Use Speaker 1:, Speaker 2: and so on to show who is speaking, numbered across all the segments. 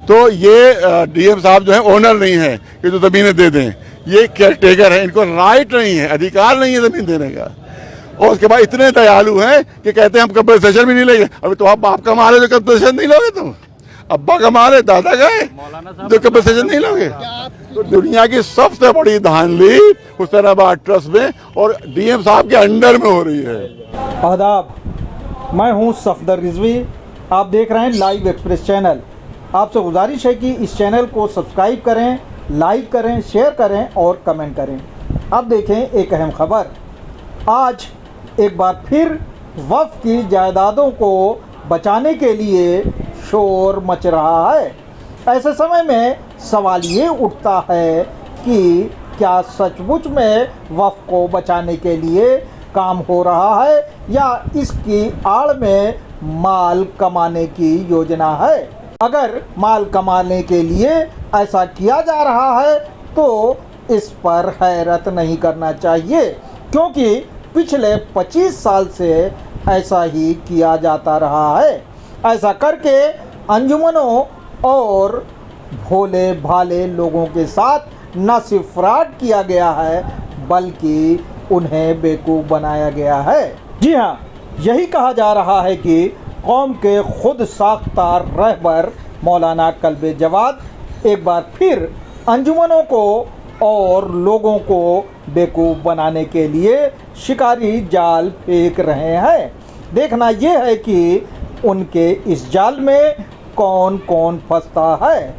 Speaker 1: तो ये डीएम साहब जो है ओनर नहीं है कि जो ज़मीनें दे दें, ये केयर टेकर है, इनको राइट नहीं है, अधिकार नहीं है ज़मीन देने का। और उसके बाद इतने दयालु हैं कि कहते हैं हम कंपनसेशन भी नहीं लेंगे। अभी तो आप बाप का माल है जो कंपनसेशन नहीं लोगे, तुम अब्बा का माल है, दादा का है, जो कंपनसेशन नहीं लोगे। तो दुनिया की सबसे बड़ी धांधली हुसैनाबाद ट्रस्ट में और डीएम साहब के अंडर में हो रही है।
Speaker 2: आदाब, मैं हूं सफदर रिजवी, आप देख रहे हैं लाइव एक्सप्रेस चैनल। आपसे गुजारिश है कि इस चैनल को सब्सक्राइब करें, लाइक करें, शेयर करें और कमेंट करें। अब देखें एक अहम खबर। आज एक बार फिर वक्फ की जायदादों को बचाने के लिए शोर मच रहा है। ऐसे समय में सवाल ये उठता है कि क्या सचमुच में वक्फ को बचाने के लिए काम हो रहा है या इसकी आड़ में माल कमाने की योजना है। अगर माल कमाने के लिए ऐसा किया जा रहा है तो इस पर हैरत नहीं करना चाहिए, क्योंकि पिछले 25 साल से ऐसा ही किया जाता रहा है। ऐसा करके अंजुमनों और भोले भाले लोगों के साथ न सिर्फ फ्रॉड किया गया है बल्कि उन्हें बेवकूफ़ बनाया गया है। जी हाँ, यही कहा जा रहा है कि कौम के खुद साख्तार रहबर मौलाना कल्बे जवाद एक बार फिर अंजुमनों को और लोगों को बेवकूफ़ बनाने के लिए शिकारी जाल फेंक रहे हैं। देखना यह है कि उनके इस जाल में कौन कौन फंसता है।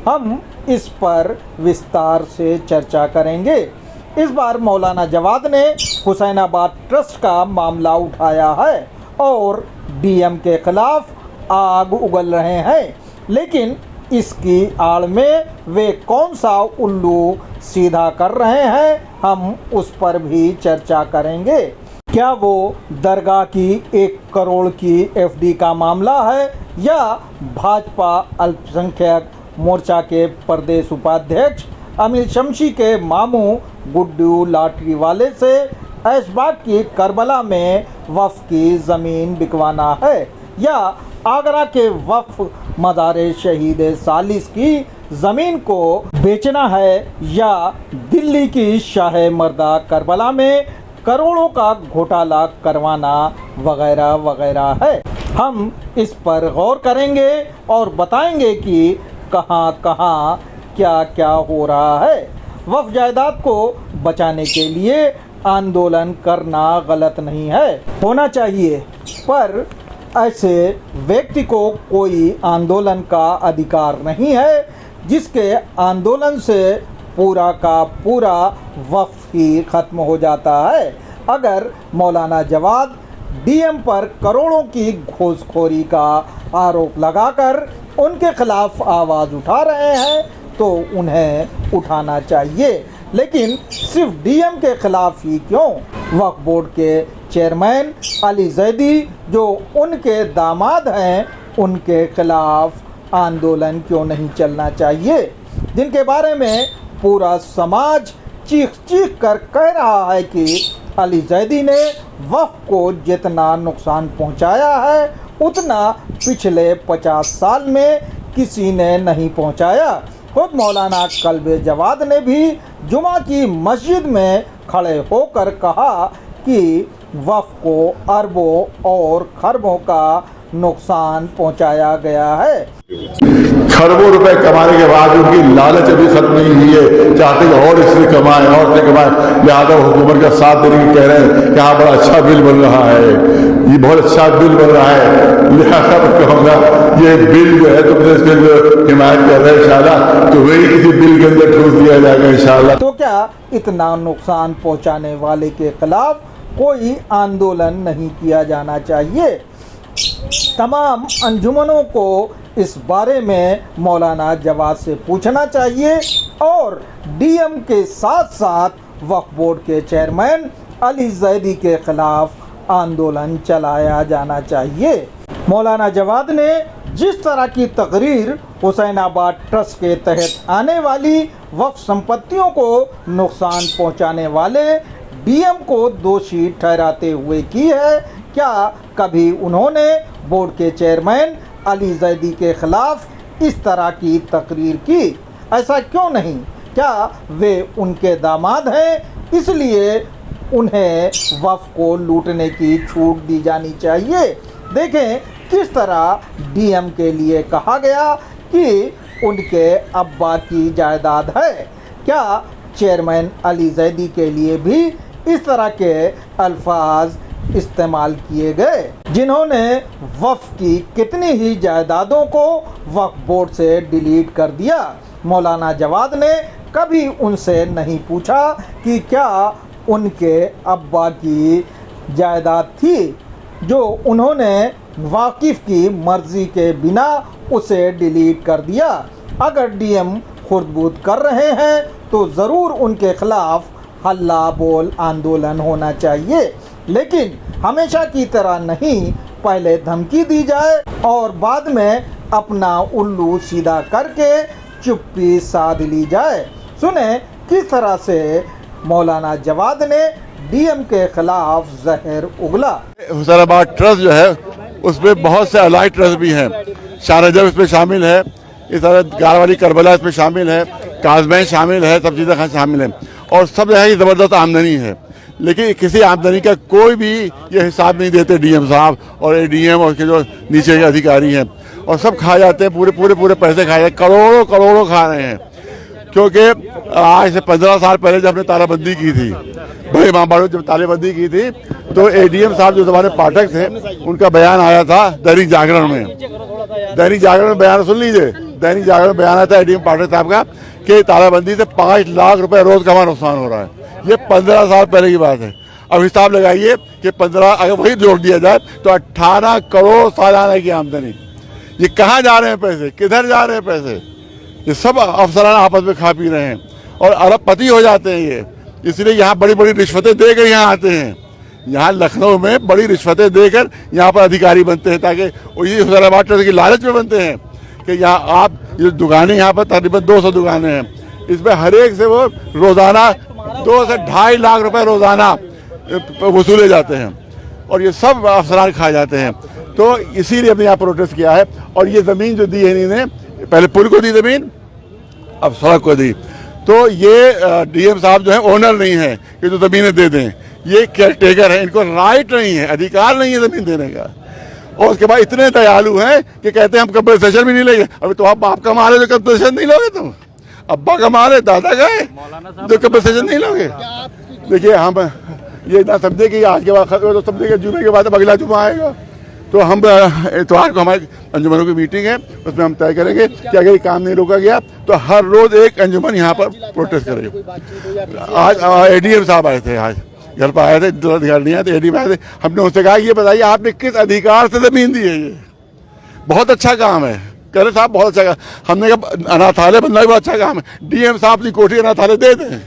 Speaker 2: हम इस पर विस्तार से चर्चा करेंगे। इस बार मौलाना जवाद ने हुसैनाबाद ट्रस्ट का मामला उठाया है और डीएम के खिलाफ आग उगल रहे हैं, लेकिन इसकी आड़ में वे कौन सा उल्लू सीधा कर रहे हैं, हम उस पर भी चर्चा करेंगे। क्या वो दरगाह की 1 करोड़ की एफडी का मामला है या भाजपा अल्पसंख्यक मोर्चा के प्रदेश उपाध्यक्ष अमीर शमशी के मामू गुड्डू लॉटरी वाले से ऐशबाग की करबला में वक्फ की ज़मीन बिकवाना है या आगरा के वक्फ मज़ार शहीद सालिस की ज़मीन को बेचना है या दिल्ली की शाह मर्दा करबला में करोड़ों का घोटाला करवाना वगैरह वगैरह है। हम इस पर गौर करेंगे और बताएंगे कि कहां कहां क्या क्या हो रहा है। वक्फ जायदाद को बचाने के लिए आंदोलन करना गलत नहीं है, होना चाहिए, पर ऐसे व्यक्ति को कोई आंदोलन का अधिकार नहीं है जिसके आंदोलन से पूरा का पूरा वक्फ ही ख़त्म हो जाता है। अगर मौलाना जवाद डीएम पर करोड़ों की घूसखोरी का आरोप लगाकर उनके खिलाफ आवाज़ उठा रहे हैं तो उन्हें उठाना चाहिए, लेकिन सिर्फ डीएम के खिलाफ ही क्यों? वक्फ बोर्ड के चेयरमैन अली जैदी जो उनके दामाद हैं, उनके खिलाफ आंदोलन क्यों नहीं चलना चाहिए, जिनके बारे में पूरा समाज चीख चीख कर कह रहा है कि अली जैदी ने वक्फ को जितना नुकसान पहुंचाया है उतना पिछले 50 साल में किसी ने नहीं पहुंचाया। खुद मौलाना कल्बे जवाद ने भी जुमा की मस्जिद में खड़े होकर कहा कि वक्फ को अरबों और खरबों का नुकसान पहुंचाया गया है।
Speaker 1: खरबों रुपए कमाने के बाद उनकी लालच अभी खत्म नहीं हुई है, चाहते कि और इससे कमाएं और इससे कमाएं, लिहाजा हुकूमत का साथ देने की कह रहे हैं कि हाँ बड़ा अच्छा बिल बन रहा है, ये बहुत अच्छा बिल बन रहा है, लिहाजा मैं कहूँगा ये बिल जो है तुमने इसकी हिमायत कर रहे हैं, इंशाल्लाह तो वही किसी बिल के अंदर ठूस दिया जाएगा इंशाल्लाह।
Speaker 2: तो क्या इतना नुकसान पहुंचाने वाले के खिलाफ कोई आंदोलन नहीं किया जाना चाहिए? तमाम अंजुमनों को इस बारे में मौलाना जवाद से पूछना चाहिए और डीएम के साथ साथ वक्फ बोर्ड के चेयरमैन अली जैदी के खिलाफ आंदोलन चलाया जाना चाहिए। मौलाना जवाद ने जिस तरह की तकरीर हुसैनाबाद ट्रस्ट के तहत आने वाली वक्फ संपत्तियों को नुकसान पहुंचाने वाले डीएम को दोषी ठहराते हुए की है, क्या कभी उन्होंने बोर्ड के चेयरमैन अली जैदी के खिलाफ इस तरह की तकरीर की? ऐसा क्यों नहीं? क्या वे उनके दामाद हैं, इसलिए उन्हें वफ़ को लूटने की छूट दी जानी चाहिए? देखें किस तरह डीएम के लिए कहा गया कि उनके अब्बा की जायदाद है। क्या चेयरमैन अली जैदी के लिए भी इस तरह के अल्फाज इस्तेमाल किए गए, जिन्होंने वफ़ की कितनी ही जायदादों को वक्फ बोर्ड से डिलीट कर दिया? मौलाना जवाद ने कभी उनसे नहीं पूछा कि क्या उनके अब्बा की जायदाद थी जो उन्होंने वाकिफ़ की मर्ज़ी के बिना उसे डिलीट कर दिया। अगर डीएम खुर्द-बुर्द कर रहे हैं तो ज़रूर उनके ख़िलाफ़ हल्ला बोल आंदोलन होना चाहिए, लेकिन हमेशा की तरह नहीं, पहले धमकी दी जाए और बाद में अपना उल्लू सीधा करके चुप्पी साध ली जाए। सुने किस तरह से मौलाना जवाद ने डीएम के खिलाफ जहर उगला।
Speaker 1: हुसैनाबाद ट्रस्ट जो है उसमें बहुत से अलाइड ट्रस्ट भी हैं। शाह रजब इसमें शामिल है, इस तरह गारवाली करबला इसमें शामिल है, काजमैन शामिल है, सब चीज़ें खान शामिल हैं और सब जो है ज़बरदस्त आमदनी है। लेकिन किसी आमदनी का कोई भी ये हिसाब नहीं देते डीएम साहब और एडीएम और के जो नीचे के अधिकारी हैं, और सब खा जाते हैं, पूरे पैसे खाए जाते, करोड़ों खा रहे हैं। क्योंकि आज से 15 साल पहले जब हमने तालाबंदी की थी, बड़े महाबाड़ों जब तालाबंदी की थी, तो एडीएम साहब जो हमारे पाठक थे उनका बयान आया था दैनिक जागरण में। दैनिक जागरण में बयान सुन लीजिए, दैनिक जागरण में बयान आया था एडीएम पाठक साहब का कि तालाबंदी से 5 लाख रुपए रोज का हमारा नुकसान हो रहा है। ये 15 साल पहले की बात है। अब हिसाब लगाइए कि 15 अगर वही जोड़ दिया जाए तो 18 करोड़ सालाना की आमदनी। ये कहाँ जा रहे हैं पैसे, किधर जा रहे हैं पैसे? ये सब अफसराना आपस में खा पी रहे हैं और अरबपति हो जाते हैं ये। इसलिए यहाँ बड़ी बड़ी रिश्वतें देकर यहाँ आते हैं। यहाँ लखनऊ में बड़ी रिश्वतें देकर यहाँ पर अधिकारी बनते हैं, ताकि ये हुसैनाबाद ट्रस्ट की लालच में बनते हैं कि यहाँ आप ये दुकानें, यहाँ पर तकरीबन 200 दुकानें हैं, इसमें हर एक से वो रोज़ाना 2 से 2.5 लाख रुपए रोज़ाना वसूले जाते हैं और ये सब अफसरान खा जाते हैं। तो इसीलिए हमने यहाँ प्रोटेस्ट किया है। और ये ज़मीन जो दी है इन्होंने, पहले पुल को दी ज़मीन, अब सड़क को दी। तो ये डीएम साहब जो है ओनर नहीं है कि जो ज़मीनें दे दें, ये केयर टेकर है, इनको राइट नहीं है, अधिकार नहीं है ज़मीन देने का। और उसके बाद इतने दयालु हैं कि कहते हैं हम कंपनसेशन भी नहीं लेंगे। अभी तो आप बाप कमा रहे, जो कंपनसेशन नहीं लोगे तुम? अब्बा कमा रहे, दादा गए, जो कंपनसेशन नहीं लोगे? देखिए हम ये ना समझे कि आज के बाद तो समझे कि जुमे के बाद अगला जुमा आएगा। तो हम इतवार को हमारी अंजुमनों की मीटिंग है, उसमें हम तय करेंगे कि अगर ये काम नहीं रोका गया तो हर रोज एक अंजुमन यहाँ पर प्रोटेस्ट करेगी। आज एडीएम साहब आए थे, आज घर पर आए थे, अधिकार नहीं आए थे, एडीएम आए थे। हमने उनसे कहा ये बताइए आपने किस अधिकार से ज़मीन दी है? ये बहुत अच्छा काम है, कह रहे साहब बहुत अच्छा काम। हमने कहा अनाथालय बनना भी बहुत अच्छा काम है, डीएम साहब अपनी कोठी अनाथालय दे दें,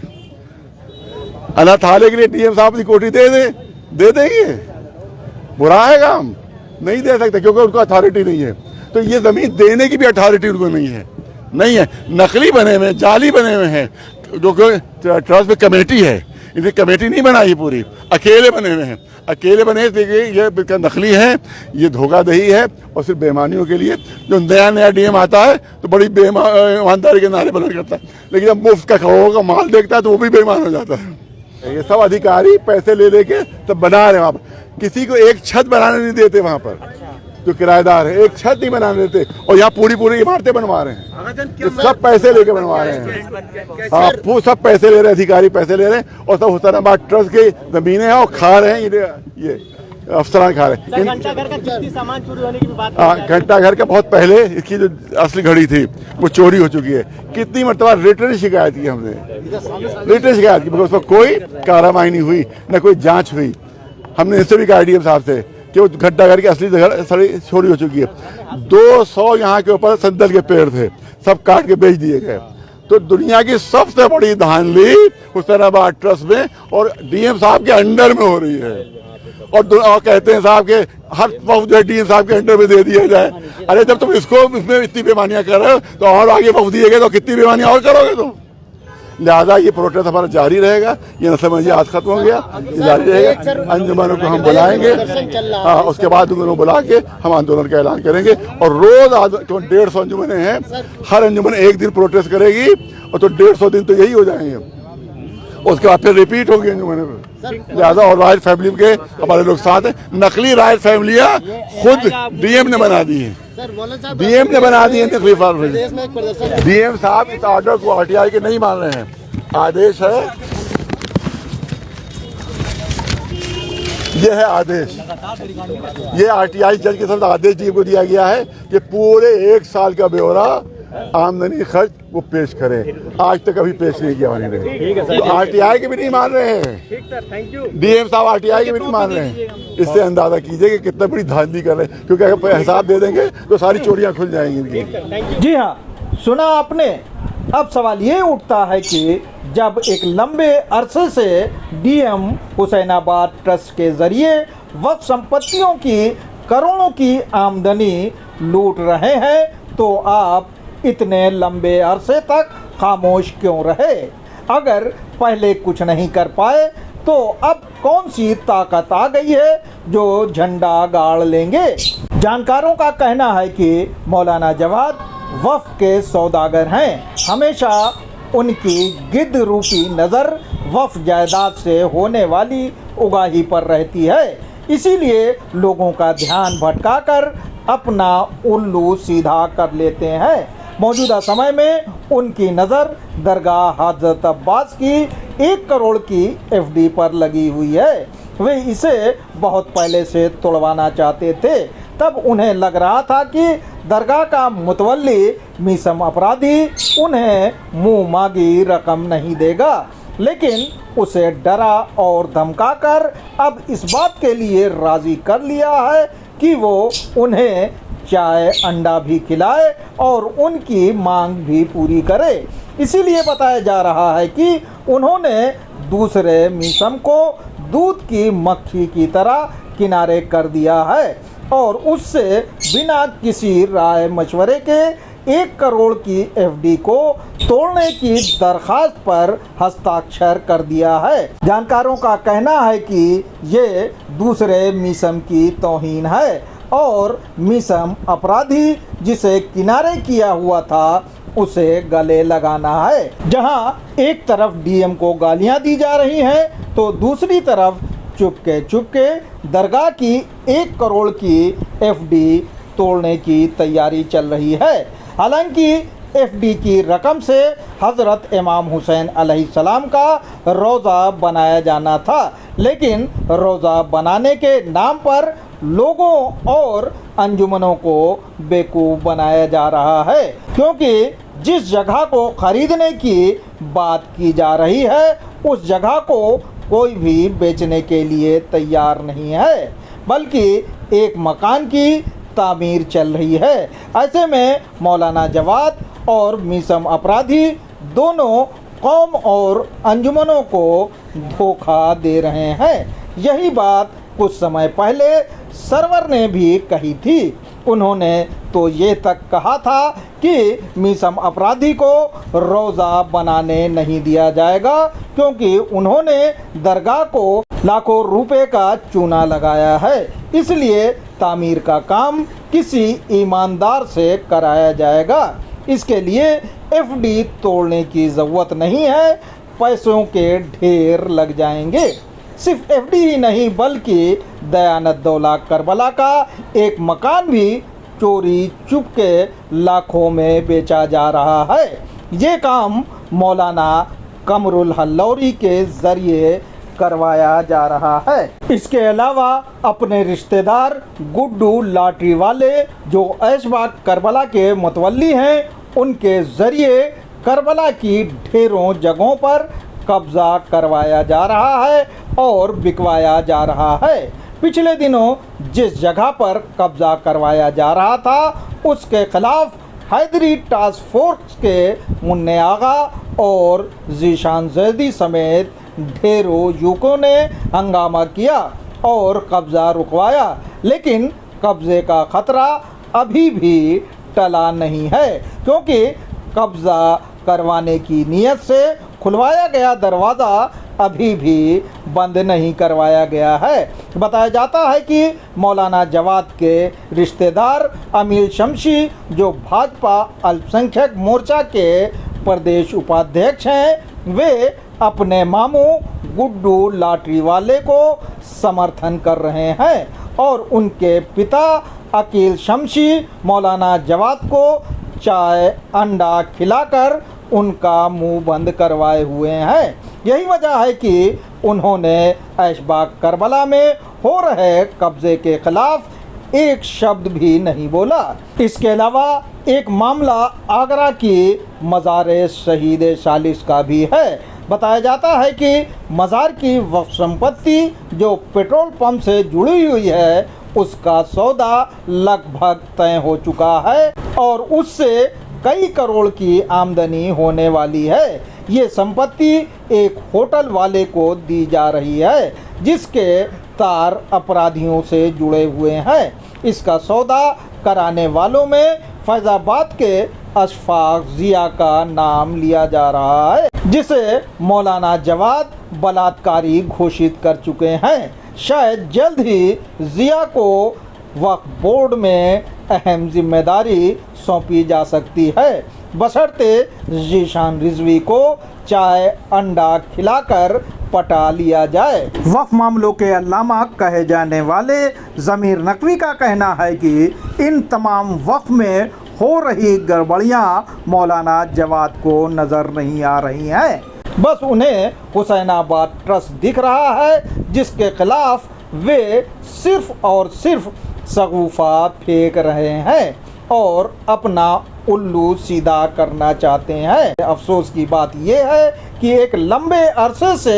Speaker 1: अनाथालय के लिए डीएम साहब अपनी कोठी दे देंगे? बुरा है काम? नहीं दे सकते क्योंकि उनको अथॉरिटी नहीं है। तो ये ज़मीन देने की भी अथॉरिटी उनको नहीं है। नकली बने हुए, जाली बने हुए हैं, जो कि ट्रस्ट में कमेटी है, इनकी कमेटी नहीं बनाई पूरी, अकेले बने हुए हैं। अकेले बने देखिए, ये नकली है, ये धोखाधड़ी है और सिर्फ बेईमानियों के लिए। जो नया डीएम आता है तो बड़ी ईमानदारी के नारे बुलंद करता है, लेकिन जब मुफ्त का करोड़ों का माल देखता है तो वो भी बेईमान हो जाता है। ये सब अधिकारी पैसे ले लेके तब बना रहे हैं वहाँ पर। किसी को एक छत बनाने नहीं देते वहाँ पर, जो किराएदार है एक छत नहीं बनाने देते, और यहाँ पूरी इमारतें बनवा रहे हैं। सब पैसे लेके बनवा रहे हैं। हाँ, वो सब पैसे ले रहे हैं, अधिकारी पैसे ले रहे हैं और सब हुसैनाबाद ट्रस्ट की जमीनें हैं और खा रहे हैं। ये अफसरान खा रहे हैं।
Speaker 3: घंटाघर का कितनी सामान चोरी होने की बात?
Speaker 1: हाँ, घंटाघर का बहुत पहले इसकी जो असली घड़ी थी वो चोरी हो चुकी है। कितनी मरतबा रिटर्न शिकायत की हमने, रिटर्न शिकायत की, मगर उस पर कोई कार्रवाई नहीं हुई, न कोई जांच हुई। हमने इससे भी कहा डीएम साहब से कि वो घंटाघर की असली जगह चोरी हो चुकी है। 200 यहाँ के ऊपर संदल के पेड़ थे, सब काट के बेच दिए गए। तो दुनिया की सबसे बड़ी धांधली हुसैनाबाद ट्रस्ट में और डीएम साहब के अंडर में हो रही है। और कहते हैं साहब के हर वक्त जो है डीएम साहब के अंडर में दे दिया जाए। अरे जब तुम इसको इसमें इतनी बेईमानियां कर रहे हो तो और आगे वक्त दिए गए तो कितनी बेईमानियां और करोगे तुम? लिहाजा ये प्रोटेस्ट हमारा जारी रहेगा। ये नस्ल खत्म हो गया, ये जारी रहेगा। अंजुमनों को हम बुलाएंगे, हाँ, उसके बाद उनको बुला के हम आंदोलन का ऐलान करेंगे। और रोज 150 अंजुमनें हैं, हर अंजुमन एक दिन प्रोटेस्ट करेगी और तो 150 दिन तो यही हो जाएंगे। उसके बाद फिर रिपीट होगी अंजुमन। लिहाजा और राइट फैमिली के हमारे लोग साथ हैं। नकली राइट फैमिलियां खुद डीएम ने बना दी है, डीएम ने बना दी है नकली फैमिली। डीएम साहब इस ऑर्डर को आरटीआई के नहीं मान रहे हैं। आदेश है, ये है आदेश, ये आरटीआई जज के साथ आदेश डीएम को दिया गया है कि पूरे 1 साल का ब्यौरा आमदनी खर्च वो पेश करें। आज तक अभी पेश नहीं किया उन्होंने, तो आरटीआई के भी नहीं मान रहे हैं। डीएम साहब आरटीआई के भी नहीं मान रहे हैं। इससे अंदाजा कीजिए कि कितना बड़ी धांधली कर रहे हैं, क्योंकि अगर हिसाब दे देंगे तो सारी चोरियां खुल जाएंगी।
Speaker 2: जी हाँ, सुना आपने। अब सवाल ये उठता है कि जब एक लंबे अरसे से डीएम हुसैनाबाद ट्रस्ट के जरिए वक्फ संपत्तियों की करोड़ों की आमदनी लूट रहे हैं, तो आप इतने लंबे अरसे तक खामोश क्यों रहे? अगर पहले कुछ नहीं कर पाए तो अब कौन सी ताकत आ गई है जो झंडा गाड़ लेंगे? जानकारों का कहना है कि मौलाना जवाद वक्फ के सौदागर हैं। हमेशा उनकी गिद्ध रूपी नज़र वक्फ जायदाद से होने वाली उगाही पर रहती है। इसीलिए लोगों का ध्यान भटकाकर अपना उल्लू सीधा कर लेते हैं। मौजूदा समय में उनकी नज़र दरगाह हज़रत अब्बास की 1 करोड़ की एफडी पर लगी हुई है। वे इसे बहुत पहले से तोड़वाना चाहते थे। तब उन्हें लग रहा था कि दरगाह का मुतवल्ली मीसम अपराधी उन्हें मुँह मांगी रकम नहीं देगा, लेकिन उसे डरा और धमकाकर अब इस बात के लिए राज़ी कर लिया है कि वो उन्हें चाय अंडा भी खिलाए और उनकी मांग भी पूरी करे। इसीलिए बताया जा रहा है कि उन्होंने दूसरे मीसम को दूध की मक्खी की तरह किनारे कर दिया है और उससे बिना किसी राय मशवरे के 1 करोड़ की एफडी को तोड़ने की दरखास्त पर हस्ताक्षर कर दिया है। जानकारों का कहना है कि ये दूसरे मीसम की तौहीन है और मीसम अपराधी जिसे किनारे किया हुआ था उसे गले लगाना है। जहां एक तरफ डीएम को गालियां दी जा रही हैं तो दूसरी तरफ चुपके दरगाह की 1 करोड़ की एफडी तोड़ने की तैयारी चल रही है। हालांकि एफडी की रकम से हज़रत इमाम हुसैन अलैहिस्सलाम का रोज़ा बनाया जाना था, लेकिन रोज़ा बनाने के नाम पर लोगों और अंजुमनों को बेवकूफ़ बनाया जा रहा है, क्योंकि जिस जगह को खरीदने की बात की जा रही है उस जगह को कोई भी बेचने के लिए तैयार नहीं है, बल्कि एक मकान की तामीर चल रही है। ऐसे में मौलाना जवाद और मीसम अपराधी दोनों कौम और अंजुमनों को धोखा दे रहे हैं। यही बात कुछ समय पहले सरवर ने भी कही थी। उन्होंने तो ये तक कहा था कि मीसम अपराधी को रोज़ा बनाने नहीं दिया जाएगा, क्योंकि उन्होंने दरगाह को लाखों रुपए का चूना लगाया है। इसलिए तामीर का काम किसी ईमानदार से कराया जाएगा। इसके लिए एफडी तोड़ने की ज़रूरत नहीं है, पैसों के ढेर लग जाएंगे। सिर्फ एफडी ही नहीं बल्कि दयानत-दौला करबला का एक मकान भी चोरी चुपके लाखों में बेचा जा रहा है। ये काम मौलाना कमरुल हल्लौरी के ज़रिए करवाया जा रहा है। इसके अलावा अपने रिश्तेदार गुड्डू लाटरी वाले जो ऐशबाग करबला के मुतवल्ली हैं, उनके ज़रिए करबला की ढेरों जगहों पर कब्ज़ा करवाया जा रहा है और बिकवाया जा रहा है। पिछले दिनों जिस जगह पर कब्ज़ा करवाया जा रहा था उसके खिलाफ हैदरी टास्क फोर्स के मुन्ने आगा और जीशान जैदी समेत ढेरों युवकों ने हंगामा किया और कब्ज़ा रुकवाया, लेकिन कब्ज़े का ख़तरा अभी भी टला नहीं है, क्योंकि कब्ज़ा करवाने की नीयत से खुलवाया गया दरवाज़ा अभी भी बंद नहीं करवाया गया है। बताया जाता है कि मौलाना जवाद के रिश्तेदार अमीर शमशी, जो भाजपा अल्पसंख्यक मोर्चा के प्रदेश उपाध्यक्ष हैं, वे अपने मामू गुड्डू लॉटरी वाले को समर्थन कर रहे हैं और उनके पिता अकील शमशी मौलाना जवाद को चाय अंडा खिलाकर उनका मुंह बंद करवाए हुए हैं। यही वजह है कि उन्होंने ऐशबाग करबला में हो रहे कब्जे के खिलाफ एक शब्द भी नहीं बोला। इसके अलावा एक मामला आगरा की मज़ार शहीद शालिस का भी है। बताया जाता है कि मज़ार की वक्फ संपत्ति जो पेट्रोल पंप से जुड़ी हुई है, उसका सौदा लगभग तय हो चुका है और उससे कई करोड़ की आमदनी होने वाली है। ये संपत्ति एक होटल वाले को दी जा रही है जिसके तार अपराधियों से जुड़े हुए हैं। इसका सौदा कराने वालों में फैज़ाबाद के अशफाक जिया का नाम लिया जा रहा है, जिसे मौलाना जवाद बलात्कारी घोषित कर चुके हैं। शायद जल्द ही जिया को वक्फ बोर्ड में अहम जिम्मेदारी सौंपी जा सकती है, बशर्ते जीशान रिजवी को चाय अंडा खिलाकर पटा लिया जाए। वक्फ मामलों के अल्लामा कहे जाने वाले ज़मीर नकवी का कहना है कि इन तमाम वक्फ में हो रही गड़बड़ियाँ मौलाना जवाद को नज़र नहीं आ रही हैं, बस उन्हें हुसैनाबाद ट्रस्ट दिख रहा है जिसके खिलाफ वे सिर्फ और सिर्फ सगुफा फेंक रहे हैं और अपना उल्लू सीधा करना चाहते हैं। अफसोस की बात यह है कि एक लंबे अरसे से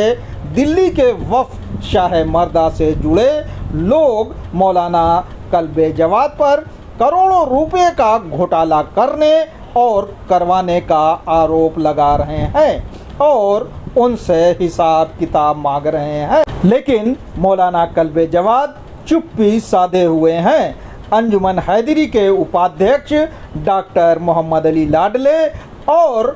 Speaker 2: दिल्ली के वफ़द शाह मर्दा से जुड़े लोग मौलाना कल्बे जवाद पर करोड़ों रुपए का घोटाला करने और करवाने का आरोप लगा रहे हैं और उनसे हिसाब किताब मांग रहे हैं, लेकिन मौलाना कल्बे जवाद चुप्पी साधे हुए हैं। अंजुमन हैदरी के उपाध्यक्ष डॉक्टर मोहम्मद अली लाडले और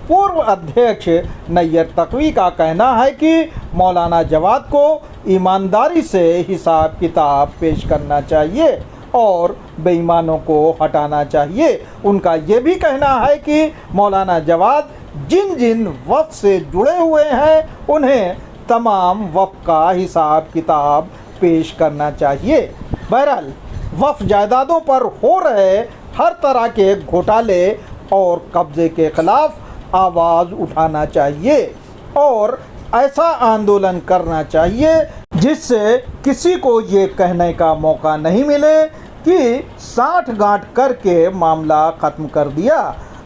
Speaker 2: पूर्व अध्यक्ष नैयर तकवी का कहना है कि मौलाना जवाद को ईमानदारी से हिसाब किताब पेश करना चाहिए और बेईमानों को हटाना चाहिए। उनका ये भी कहना है कि मौलाना जवाद जिन जिन वफ़द से जुड़े हुए हैं उन्हें तमाम वफ़द का हिसाब किताब पेश करना चाहिए। बहरहाल वफ़द जायदादों पर हो रहे हर तरह के घोटाले और कब्ज़े के ख़िलाफ़ आवाज़ उठाना चाहिए और ऐसा आंदोलन करना चाहिए जिससे किसी को ये कहने का मौका नहीं मिले कि 60 गांठ करके मामला ख़त्म कर दिया।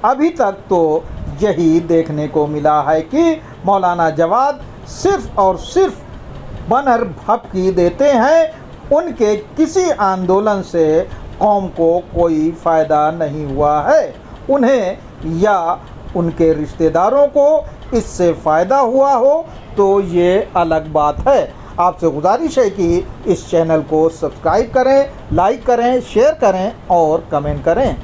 Speaker 2: अभी तक तो यही देखने को मिला है कि मौलाना जवाद सिर्फ़ और सिर्फ बनर भपकी देते हैं। उनके किसी आंदोलन से कौम को कोई फ़ायदा नहीं हुआ है। उन्हें या उनके रिश्तेदारों को इससे फ़ायदा हुआ हो तो ये अलग बात है। आपसे गुजारिश है कि इस चैनल को सब्सक्राइब करें, लाइक करें, शेयर करें और कमेंट करें।